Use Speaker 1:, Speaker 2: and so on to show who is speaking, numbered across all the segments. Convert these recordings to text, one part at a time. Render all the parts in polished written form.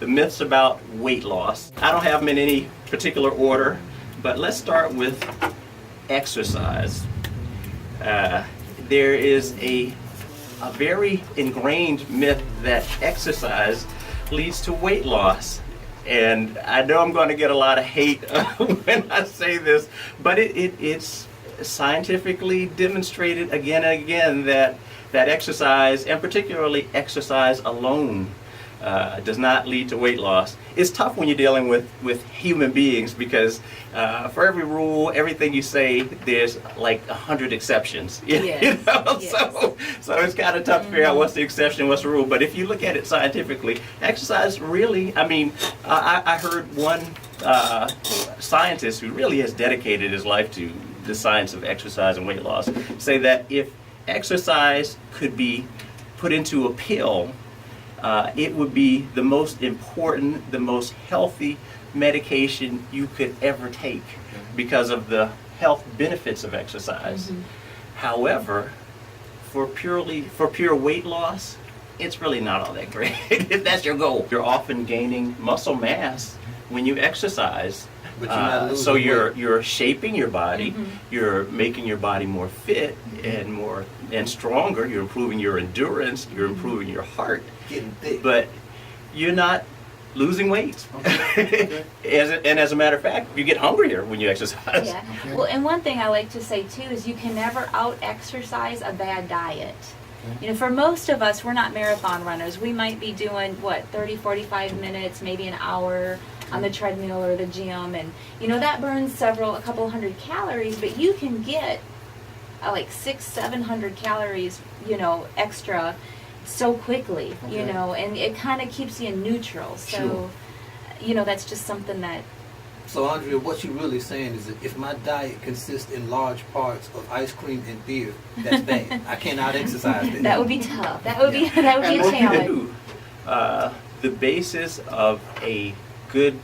Speaker 1: the myths about weight loss. I don't have them in any particular order, but let's start with exercise. There is a very ingrained myth that exercise leads to weight loss. And I know I'm going to get a lot of hate when I say this, but it's scientifically demonstrated again and again that exercise, and particularly exercise alone, does not lead to weight loss. It's tough when you're dealing with human beings because for every rule, everything you say, there's like 100 exceptions.
Speaker 2: Yes.
Speaker 1: You know?
Speaker 2: Yes.
Speaker 1: So it's kind of tough to figure out what's the exception, what's the rule. But if you look at it scientifically, exercise really, I mean, I heard one scientist who really has dedicated his life to the science of exercise and weight loss say that if exercise could be put into a pill, it would be the most important, the most healthy medication you could ever take because of the health benefits of exercise. However, for pure weight loss, it's really not all that great if that's your goal. You're often gaining muscle mass when you exercise. So you're shaping your body, you're making your body more fit and stronger, you're improving your endurance, you're improving your heart,
Speaker 3: getting thick.
Speaker 1: But you're not losing weight.
Speaker 3: Okay.
Speaker 1: And as a matter of fact, you get hungrier when you exercise.
Speaker 2: Yeah. Well, and one thing I like to say too is you can never out-exercise a bad diet. You know, for most of us, we're not marathon runners. We might be doing, 30, 45 minutes, maybe an hour on the treadmill or the gym, and you know that burns a couple hundred calories, but you can get like 600-700 calories, extra so quickly, and it kind of keeps you in neutral. So,
Speaker 3: Sure.
Speaker 2: That's just something that.
Speaker 3: So Andrea, what you're really saying is that if my diet consists in large parts of ice cream and beer, that's bad. I cannot exercise that.
Speaker 2: That would be tough. That would be a challenge.
Speaker 1: The basis of a good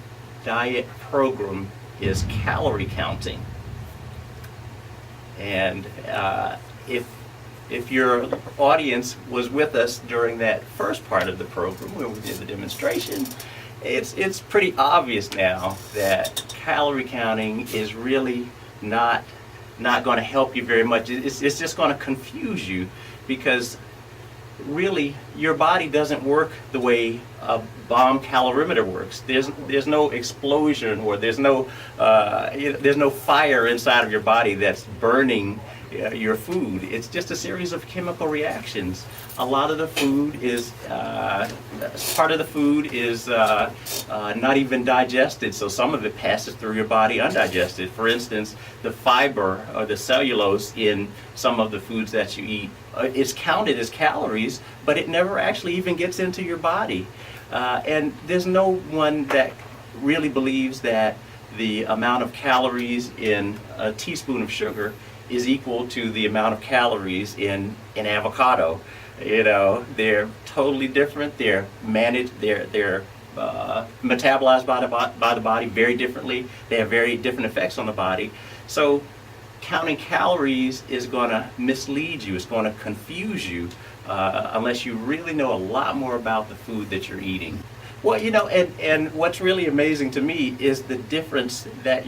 Speaker 1: diet program is calorie counting. And if your audience was with us during that first part of the program where we did the demonstration, it's pretty obvious now that calorie counting is really not going to help you very much. It's just going to confuse you because really your body doesn't work the way a bomb calorimeter works. There's no explosion or there's no fire inside of your body that's burning your food. It's just a series of chemical reactions. A lot of the food is part of the food is not even digested, so some of it passes through your body undigested. For instance, the fiber or the cellulose in some of the foods that you eat is counted as calories, but it never actually even gets into your body. And there's no one that really believes that the amount of calories in a teaspoon of sugar is equal to the amount of calories in an avocado. They're totally different. They're managed. They're metabolized by the body very differently. They have very different effects on the body. So counting calories is going to mislead you. It's going to confuse you unless you really know a lot more about the food that you're eating. Well, and what's really amazing to me is the difference that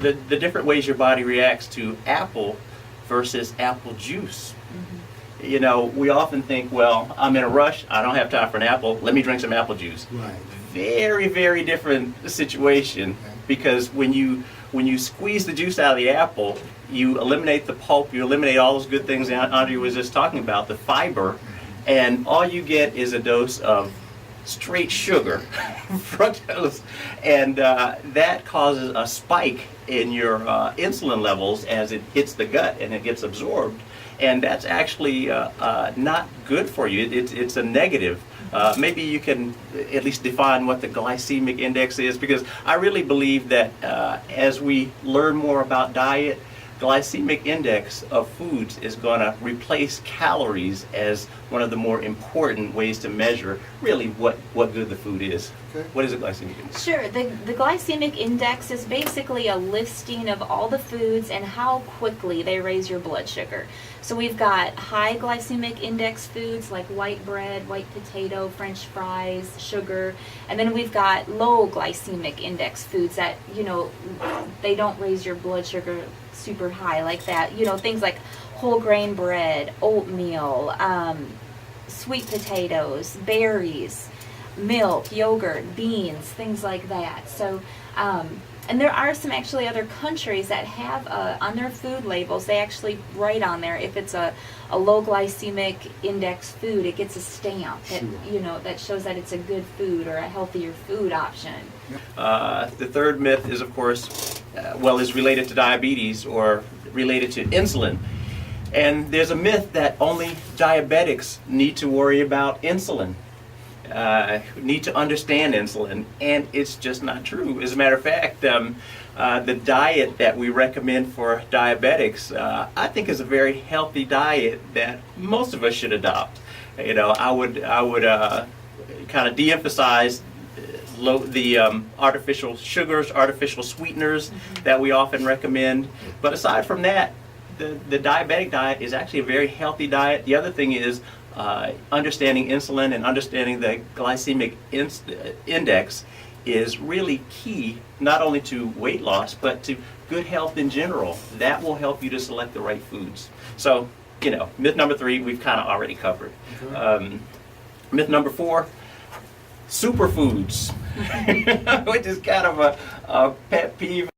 Speaker 1: the different ways your body reacts to apple versus apple juice. We often think, well, I'm in a rush, I don't have time for an apple, let me drink some apple juice.
Speaker 4: Right.
Speaker 1: Very, very different situation, because when you squeeze the juice out of the apple, you eliminate the pulp, you eliminate all those good things Andrea was just talking about, the fiber, and all you get is a dose of straight sugar, fructose, and that causes a spike in your insulin levels as it hits the gut and it gets absorbed, and that's actually not good for you. It's a negative. Maybe you can at least define what the glycemic index is, because I really believe that as we learn more about diet, glycemic index of foods is going to replace calories as one of the more important ways to measure really what good the food is.
Speaker 4: Okay.
Speaker 1: What is a glycemic index?
Speaker 2: Sure. The glycemic index is basically a listing of all the foods and how quickly they raise your blood sugar. So we've got high glycemic index foods like white bread, white potato, French fries, sugar, and then we've got low glycemic index foods that, they don't raise your blood sugar super high like that. Things like whole grain bread, oatmeal, sweet potatoes, berries, milk, yogurt, beans, things like that. So, and there are some actually other countries that have on their food labels, they actually write on there if it's a low glycemic index food, it gets a stamp that, that shows that it's a good food or a healthier food option.
Speaker 1: The third myth is, of course, is related to diabetes or related to insulin. And there's a myth that only diabetics need to worry about insulin. Need to understand insulin, and it's just not true. As a matter of fact, the diet that we recommend for diabetics, I think, is a very healthy diet that most of us should adopt. I would kind of de-emphasize the artificial sugars, artificial sweeteners that we often recommend. But aside from that, the diabetic diet is actually a very healthy diet. The other thing is understanding insulin and understanding the glycemic index is really key, not only to weight loss, but to good health in general. That will help you to select the right foods. So, myth number 3, we've kind of already covered. Myth number 4, superfoods, which is kind of a pet peeve.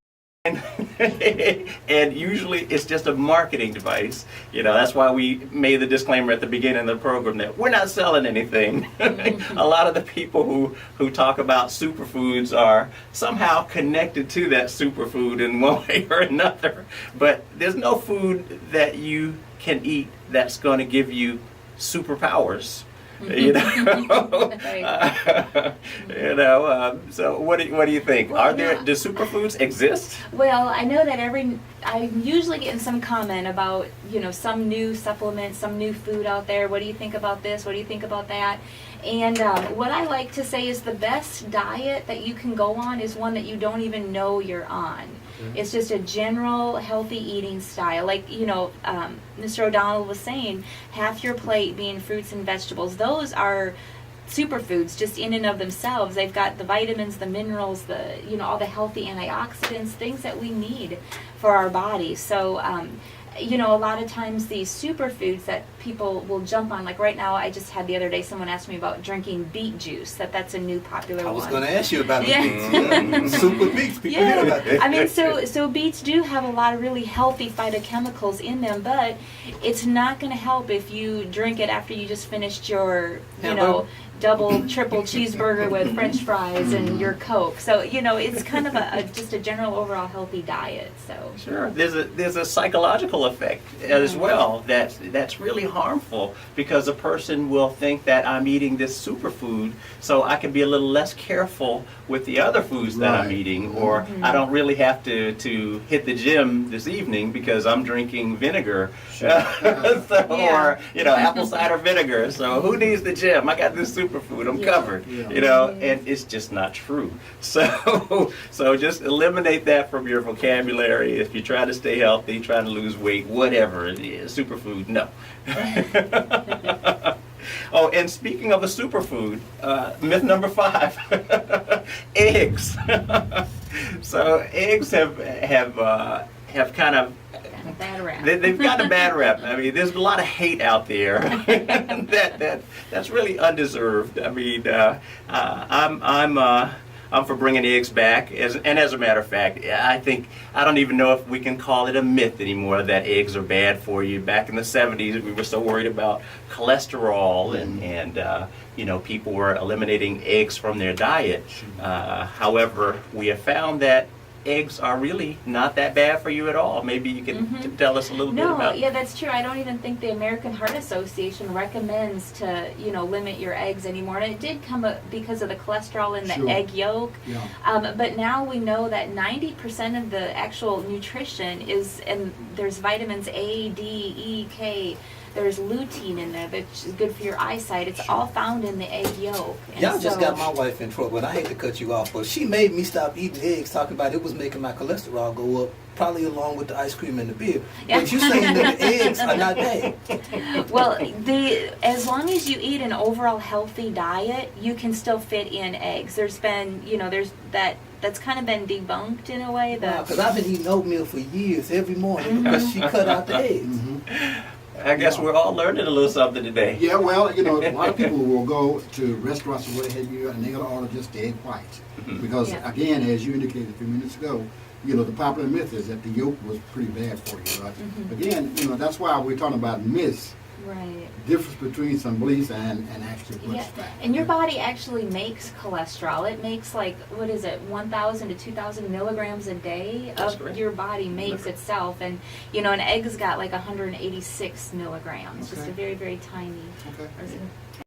Speaker 1: And usually it's just a marketing device. That's why we made the disclaimer at the beginning of the program that we're not selling anything. A lot of the people who talk about superfoods are somehow connected to that superfood in one way or another. But there's no food that you can eat that's going to give you superpowers. So what do you think? Do superfoods exist?
Speaker 2: Well, I know that I'm usually getting some comment about, some new supplement, some new food out there. What do you think about this? What do you think about that? And what I like to say is the best diet that you can go on is one that you don't even know you're on. It's just a general healthy eating style. Like, Mr. O'Donnell was saying, half your plate being fruits and vegetables. Those are superfoods just in and of themselves. They've got the vitamins, the minerals, all the healthy antioxidants, things that we need for our body. So, a lot of times these superfoods that people will jump on, like right now, I just had the other day someone asked me about drinking beet juice, that's a new popular one.
Speaker 3: I was going to ask you about
Speaker 2: Yeah.
Speaker 3: beets. Super beets. People hear about that.
Speaker 2: I mean, so beets do have a lot of really healthy phytochemicals in them, but it's not going to help if you drink it after you just finished your,
Speaker 3: Hamburger.
Speaker 2: double, triple cheeseburger with French fries and your Coke. So, it's kind of just a general overall healthy diet. So
Speaker 1: Sure, there's a psychological effect as well that's really harmful, because a person will think that I'm eating this superfood, so I can be a little less careful with the other foods that I'm eating, or I don't really have to hit the gym this evening because I'm drinking vinegar, or apple cider vinegar. So who needs the gym? I got this superfood. I'm covered. And it's just not true. So just eliminate that from your vocabulary. If you try to stay healthy, trying to lose weight, whatever it is, superfood, no. Oh, and speaking of a superfood, myth number 5, eggs. So eggs have kind of
Speaker 2: bad rap.
Speaker 1: They've got a bad rap. I mean, there's a lot of hate out there that's really undeserved. I mean, I'm for bringing eggs back. As a matter of fact, I don't even know if we can call it a myth anymore that eggs are bad for you. Back in the 70s, we were so worried about cholesterol and people were eliminating eggs from their diet. However, we have found that eggs are really not that bad for you at all. Maybe you can tell us a little bit
Speaker 2: No,
Speaker 1: about.
Speaker 2: yeah, that's true. I don't even think the American Heart Association recommends to, limit your eggs anymore. And it did come up because of the cholesterol in the
Speaker 4: Sure.
Speaker 2: egg yolk.
Speaker 4: Yeah.
Speaker 2: But now we know that 90% of the actual nutrition is, and there's vitamins A, D, E, K. There's lutein in there that's good for your eyesight. It's all found in the egg yolk. And
Speaker 3: Y'all just
Speaker 2: so-
Speaker 3: got my wife in trouble, and I hate to cut you off, but she made me stop eating eggs, talking about it was making my cholesterol go up, probably along with the ice cream and the beer.
Speaker 2: Yeah.
Speaker 3: But you saying that the eggs are not bad.
Speaker 2: Well, as long as you eat an overall healthy diet, you can still fit in eggs. There's been, that's kind of been debunked in a way.
Speaker 3: Because I've been eating oatmeal for years, every morning, because she cut out the eggs.
Speaker 1: I guess we're all learning a little something today.
Speaker 4: Yeah, well, a lot of people will go to restaurants and what have you, and they're going to order just the egg whites. Because,
Speaker 2: Yeah.
Speaker 4: again, as you indicated a few minutes ago, the popular myth is that the yolk was pretty bad for you, right? Again, that's why we're talking about myths.
Speaker 2: Right.
Speaker 4: Difference between some beliefs and actually what's
Speaker 2: Yeah,
Speaker 4: fact.
Speaker 2: and your body actually makes cholesterol. It makes 1,000 to 2,000 milligrams a day
Speaker 1: That's
Speaker 2: of
Speaker 1: great.
Speaker 2: your body makes itself. And, an egg's got 186 milligrams, just
Speaker 4: Okay.
Speaker 2: a very, very tiny.
Speaker 4: Okay.